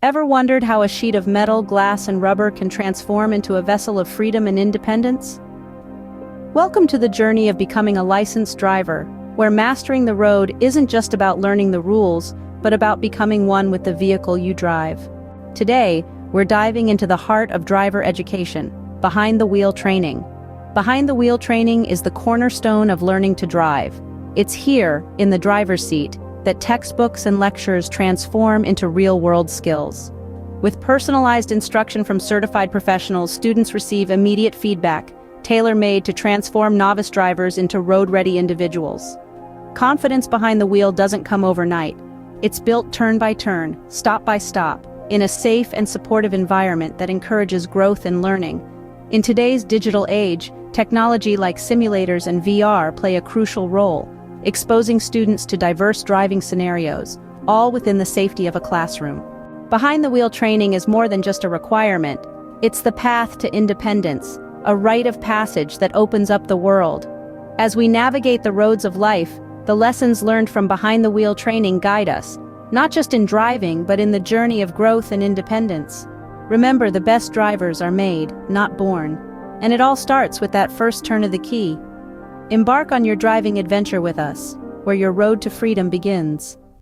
Ever wondered how a sheet of metal, glass, and rubber can transform into a vessel of freedom and independence? Welcome to the journey of becoming a licensed driver, where mastering the road isn't just about learning the rules, but about becoming one with the vehicle you drive. Today, we're diving into the heart of driver education, behind-the-wheel training. Behind-the-wheel training is the cornerstone of learning to drive. It's here, in the driver's seat, that textbooks and lectures transform into real-world skills. With personalized instruction from certified professionals, students receive immediate feedback, tailor-made to transform novice drivers into road-ready individuals. Confidence behind the wheel doesn't come overnight. It's built turn by turn, stop by stop, in a safe and supportive environment that encourages growth and learning. In today's digital age, technology like simulators and VR play a crucial role, exposing students to diverse driving scenarios, all within the safety of a classroom. Behind-the-wheel training is more than just a requirement. It's the path to independence, a rite of passage that opens up the world. As we navigate the roads of life, the lessons learned from behind-the-wheel training guide us, not just in driving, but in the journey of growth and independence. Remember, the best drivers are made, not born. And it all starts with that first turn of the key. Embark on your driving adventure with us, where your road to freedom begins.